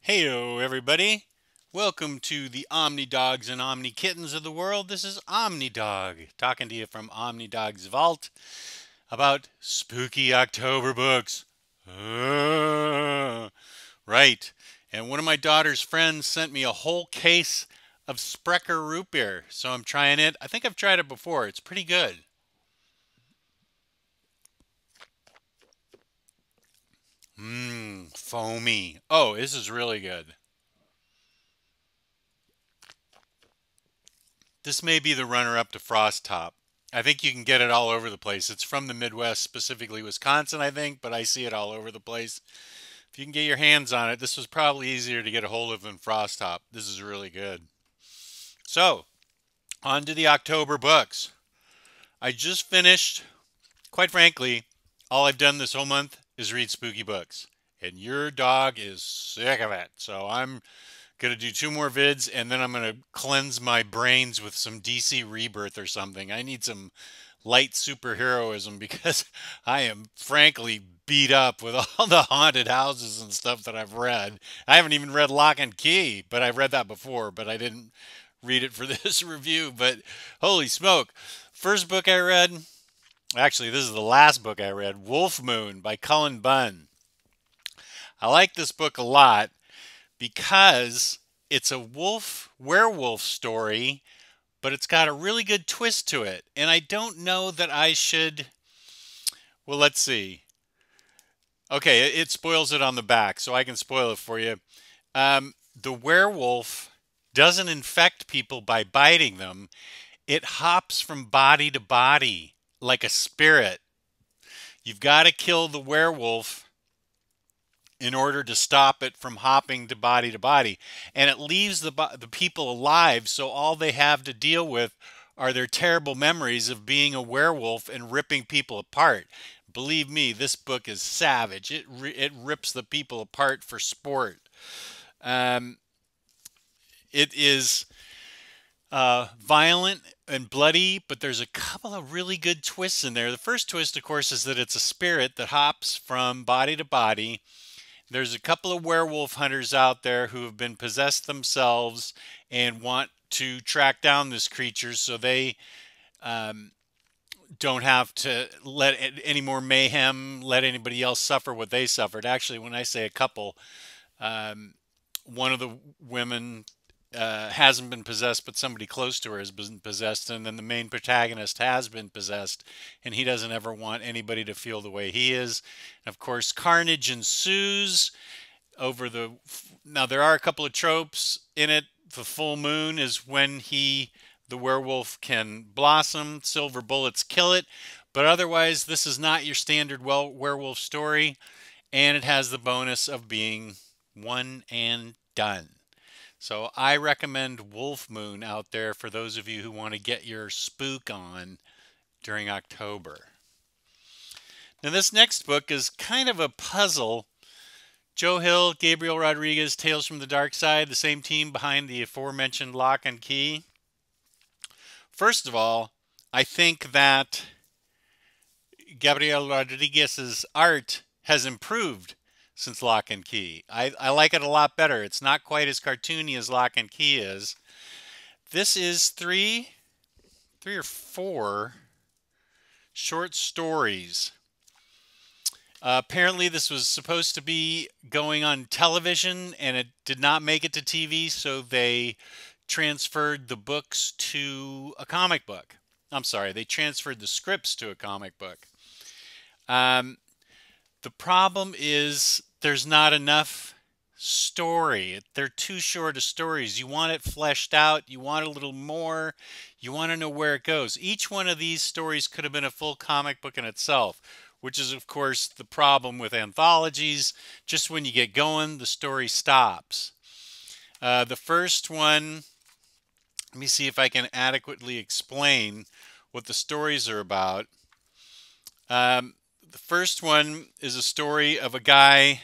Heyo, everybody. Welcome to the Omni Dogs and Omni Kittens of the world. This is Omni Dog talking to you from Omni Dog's vault about spooky October books. Right. And one of my daughter's friends sent me a whole case of Sprecher root beer. So I'm trying it. I think I've tried it before. It's pretty good. Foamy. Oh, this is really good. This may be the runner-up to Frost Top. I think you can get it all over the place. It's from the Midwest, specifically Wisconsin, I think, but I see it all over the place. If you can get your hands on it, this was probably easier to get a hold of than Frost Top. This is really good. So, on to the October books. I just finished, quite frankly, all I've done this whole month is read spooky books. And your dog is sick of it. So I'm gonna do two more vids and then I'm gonna cleanse my brains with some DC Rebirth or something. I need some light superheroism because I am frankly beat up with all the haunted houses and stuff that I've read. I haven't even read Lock and Key, but I've read that before, but I didn't read it for this review. But holy smoke. First book I read, actually this is the last book I read, Wolf Moon by Cullen Bunn. I like this book a lot because it's a wolf werewolf story, but it's got a really good twist to it. And I don't know that I should. Well, let's see. Okay, it spoils it on the back, so I can spoil it for you. The werewolf doesn't infect people by biting them, it hops from body to body like a spirit. You've got to kill the werewolf in order to stop it from hopping to body. And it leaves the people alive, so all they have to deal with are their terrible memories of being a werewolf and ripping people apart. Believe me, this book is savage. It rips the people apart for sport. Um, it is violent and bloody, but there's a couple of really good twists in there. The first twist, of course, is that it's a spirit that hops from body to body. There's a couple of werewolf hunters out there who have been possessed themselves and want to track down this creature so they um, don't have to let any more mayhem, let anybody else suffer what they suffered. Actually, when I say a couple, um, one of the women hasn't been possessed, but somebody close to her has been possessed, and then the main protagonist has been possessed, and he doesn't ever want anybody to feel the way he is. And of course, carnage ensues over the. Now there are a couple of tropes in it. The full moon is when the werewolf, can blossom. Silver bullets kill it, but otherwise, this is not your standard werewolf story, and it has the bonus of being one and done. So I recommend Wolf Moon out there for those of you who want to get your spook on during October. Now this next book is kind of a puzzle. Joe Hill, Gabriel Rodriguez, Tales from the Darkside, the same team behind the aforementioned Lock and Key. First of all, I think that Gabriel Rodriguez's art has improved since Lock and Key. I like it a lot better. It's not quite as cartoony as Lock and Key is. This is three or four short stories. Apparently this was supposed to be going on television and it did not make it to TV, so they transferred the books to a comic book. I'm sorry, they transferred the scripts to a comic book. The problem is there's not enough story. They're too short of stories. You want it fleshed out. You want a little more. You want to know where it goes. Each one of these stories could have been a full comic book in itself, which is, of course, the problem with anthologies. Just when you get going, the story stops. The first one, let me see if I can adequately explain what the stories are about. The first one is a story of a guy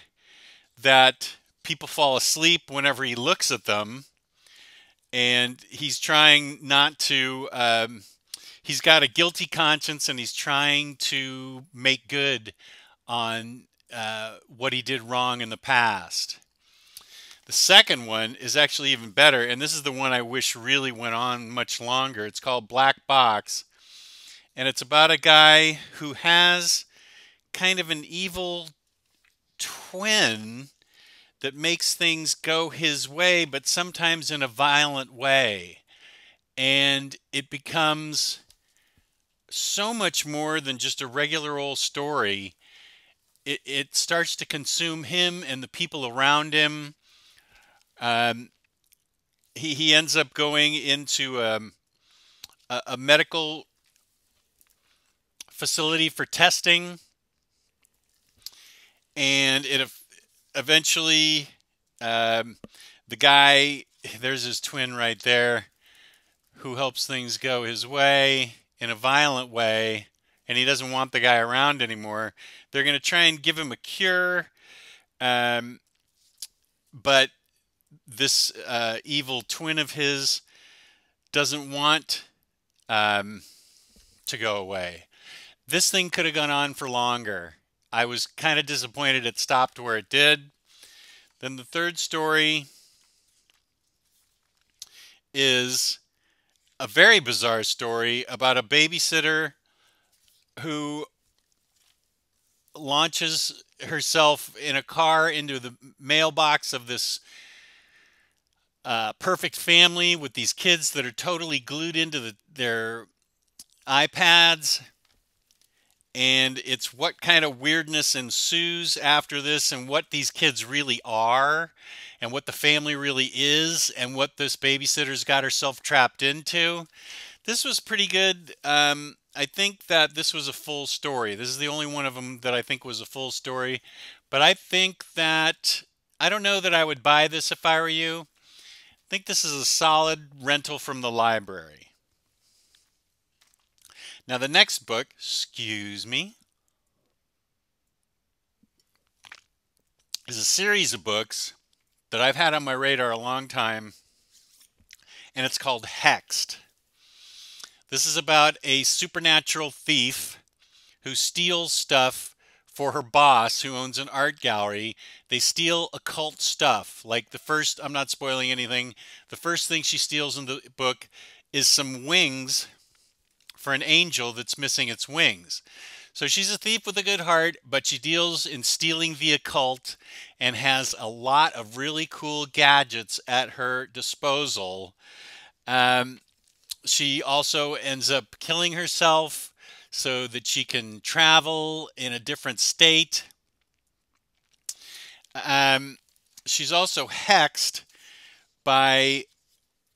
that people fall asleep whenever he looks at them. And he's trying not to, he's got a guilty conscience and he's trying to make good on what he did wrong in the past. The second one is actually even better, and this is the one I wish really went on much longer. It's called Black Box, and it's about a guy who has kind of an evil twin that makes things go his way, but sometimes in a violent way. And it becomes so much more than just a regular old story. It starts to consume him and the people around him. Um, he ends up going into a medical facility for testing, and eventually the guy, there's his twin right there, who helps things go his way in a violent way, and he doesn't want the guy around anymore. They're going to try and give him a cure, but this evil twin of his doesn't want to go away. This thing could have gone on for longer. I was kind of disappointed it stopped where it did. Then the third story is a very bizarre story about a babysitter who launches herself in a car into the mailbox of this perfect family with these kids that are totally glued into their iPads. And it's what kind of weirdness ensues after this, and what these kids really are, and what the family really is, and what this babysitter's got herself trapped into. This was pretty good. I think that this was a full story. This is the only one of them that I think was a full story. But I think that, I don't know that I would buy this if I were you. I think this is a solid rental from the library. Now the next book, excuse me, is a series of books that I've had on my radar a long time, and it's called Hexed. This is about a supernatural thief who steals stuff for her boss, who owns an art gallery. They steal occult stuff. Like the first, I'm not spoiling anything, the first thing she steals in the book is some wings for an angel that's missing its wings. So she's a thief with a good heart, but she deals in stealing the occult and has a lot of really cool gadgets at her disposal. She also ends up killing herself so that she can travel in a different state. She's also hexed by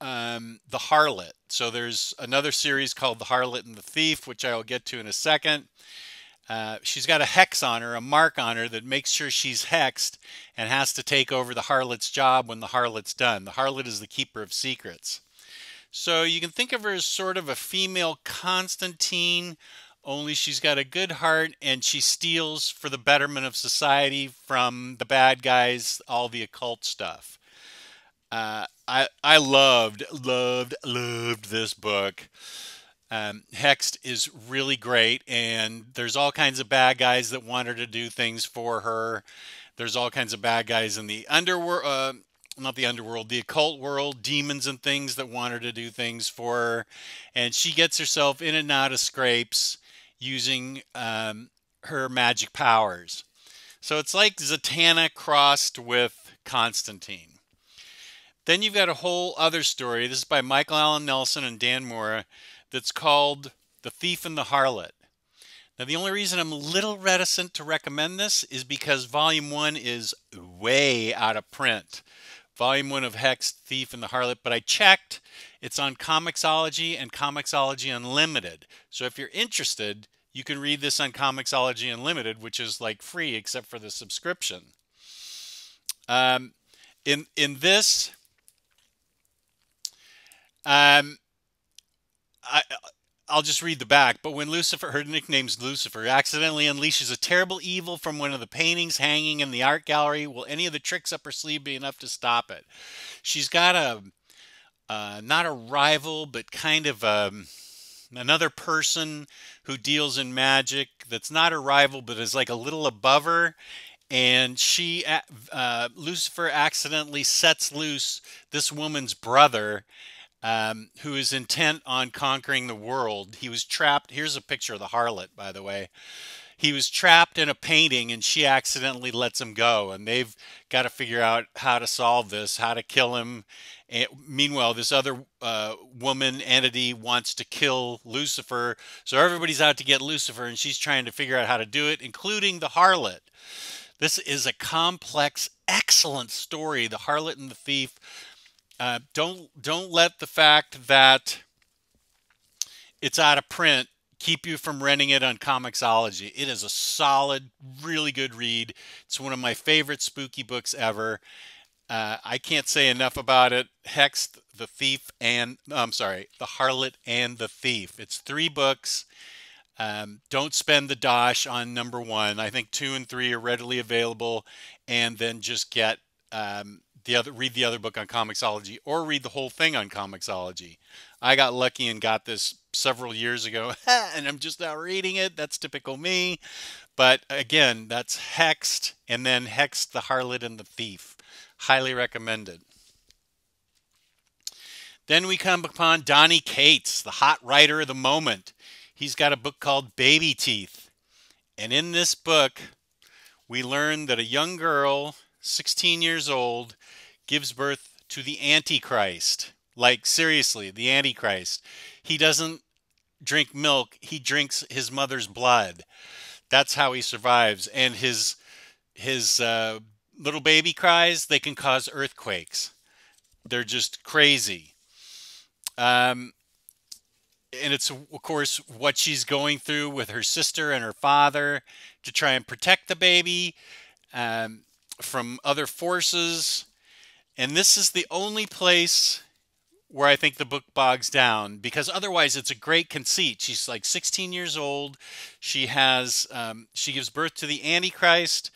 the harlot. So there's another series called The Harlot and the Thief, which I will get to in a second. She's got a hex on her, a mark on her that makes sure she's hexed and has to take over the harlot's job when the harlot's done. The harlot is the keeper of secrets. So you can think of her as sort of a female Constantine, only she's got a good heart and she steals for the betterment of society from the bad guys, all the occult stuff. I loved this book. Hexed is really great, and there's all kinds of bad guys that want her to do things for her. There's all kinds of bad guys in the underworld, not the underworld, the occult world, demons and things that want her to do things for her. And she gets herself in and out of scrapes using her magic powers. So it's like Zatanna crossed with Constantine. Then you've got a whole other story. This is by Michael Allen Nelson and Dan Mora, that's called The Thief and the Harlot. Now, the only reason I'm a little reticent to recommend this is because Volume 1 is way out of print. Volume 1 of Hexed, Thief and the Harlot. But I checked. It's on Comixology and Comixology Unlimited. So if you're interested, you can read this on Comixology Unlimited, which is like free except for the subscription. In this... I'll just read the back. But when Lucifer, her nickname's Lucifer, accidentally unleashes a terrible evil from one of the paintings hanging in the art gallery, will any of the tricks up her sleeve be enough to stop it? She's got not a rival, but kind of another person who deals in magic that's not a rival, but is like a little above her. and Lucifer accidentally sets loose this woman's brother, who is intent on conquering the world. He was trapped. Here's a picture of the harlot, by the way. He was trapped in a painting, and she accidentally lets him go, and they've got to figure out how to solve this, how to kill him. And meanwhile, this other woman entity wants to kill Lucifer, so everybody's out to get Lucifer, and she's trying to figure out how to do it, including the harlot. This is a complex, excellent story. The Harlot and the Thief. Don't let the fact that it's out of print keep you from renting it on Comixology. It is a solid, really good read. It's one of my favorite spooky books ever. I can't say enough about it. Hexed, the Thief, and I'm sorry, the Harlot and the Thief. It's 3 books. Don't spend the dosh on number 1. I think 2 and 3 are readily available, and then just get read the other book on Comixology, or read the whole thing on Comixology. I got lucky and got this several years ago, and I'm just now reading it. That's typical me. But again, that's Hexed, and then Hexed, the Harlot and the Thief. Highly recommended. Then we come upon Donny Cates, the hot writer of the moment. He's got a book called Baby Teeth. And in this book, we learn that a young girl, 16 years old, gives birth to the Antichrist. Like, seriously, the Antichrist. He doesn't drink milk, he drinks his mother's blood. That's how he survives. And his little baby cries, they can cause earthquakes. They're just crazy. And it's, of course, what she's going through with her sister and her father to try and protect the baby from other forces. And this is the only place where I think the book bogs down, because otherwise it's a great conceit. She's like 16 years old. She gives birth to the Antichrist,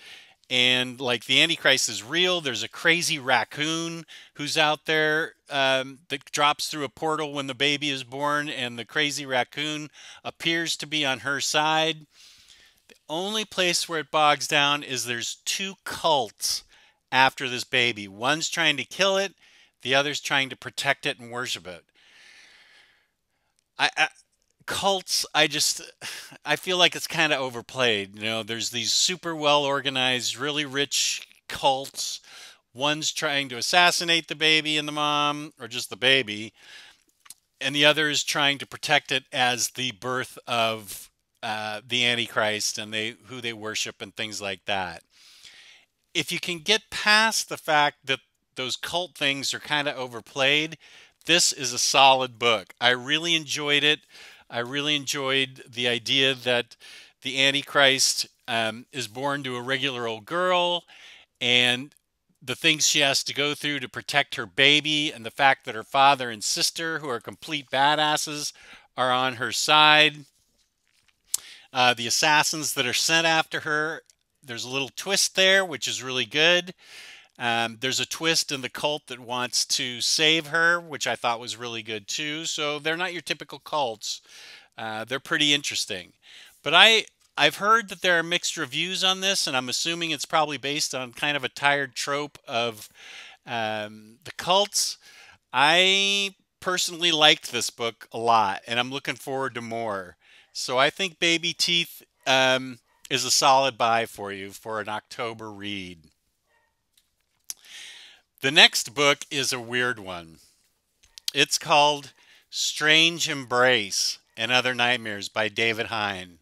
and like the Antichrist is real. There's a crazy raccoon who's out there that drops through a portal when the baby is born, and the crazy raccoon appears to be on her side. The only place where it bogs down is there's 2 cults after this baby. One's trying to kill it, the other's trying to protect it and worship it. Cults, I feel like it's kind of overplayed. You know, there's these super well organized, really rich cults. One's trying to assassinate the baby and the mom, or just the baby, and the other is trying to protect it as the birth of the Antichrist and who they worship and things like that. If you can get past the fact that those cult things are kind of overplayed, this is a solid book. I really enjoyed it. I really enjoyed the idea that the Antichrist is born to a regular old girl, and the things she has to go through to protect her baby, and the fact that her father and sister, who are complete badasses, are on her side. The assassins that are sent after her, there's a little twist there, which is really good. There's a twist in the cult that wants to save her, which I thought was really good too. So they're not your typical cults. They're pretty interesting. But I've heard that there are mixed reviews on this, and I'm assuming it's probably based on kind of a tired trope of the cults. I personally liked this book a lot, and I'm looking forward to more. So I think Baby Teeth is a solid buy for you for an October read. The next book is a weird one. It's called Strange Embrace and Other Nightmares by David Hine.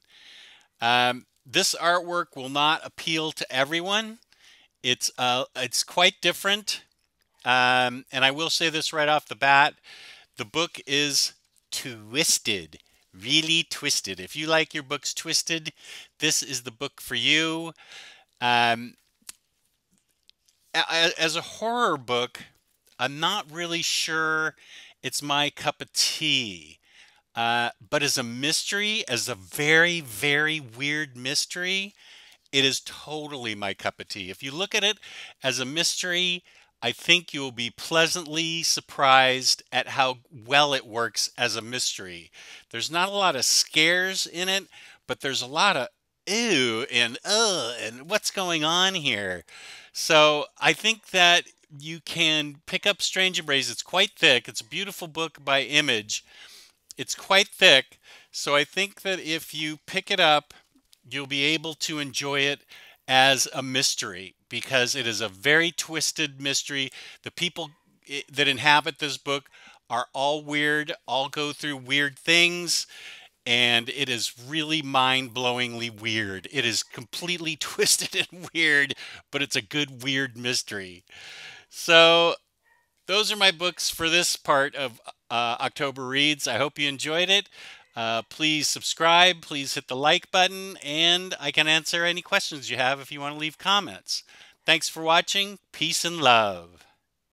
This artwork will not appeal to everyone. It's quite different. And I will say this right off the bat. The book is twisted. Really twisted. If you like your books twisted, this is the book for you. As a horror book, I'm not really sure it's my cup of tea. But as a mystery, as a very, very weird mystery, it is totally my cup of tea. If you look at it as a mystery, I think you'll be pleasantly surprised at how well it works as a mystery. There's not a lot of scares in it, but there's a lot of ew and what's going on here? So I think that you can pick up Strange Embrace. It's quite thick. It's a beautiful book by Image. It's quite thick. So I think that if you pick it up, you'll be able to enjoy it as a mystery because it is a very twisted mystery. The people that inhabit this book are all weird, all go through weird things, and it is really mind-blowingly weird. It is completely twisted and weird, but it's a good weird mystery. So those are my books for this part of October Reads. I hope you enjoyed it. Please subscribe, please hit the like button, and I can answer any questions you have if you want to leave comments. Thanks for watching. Peace and love.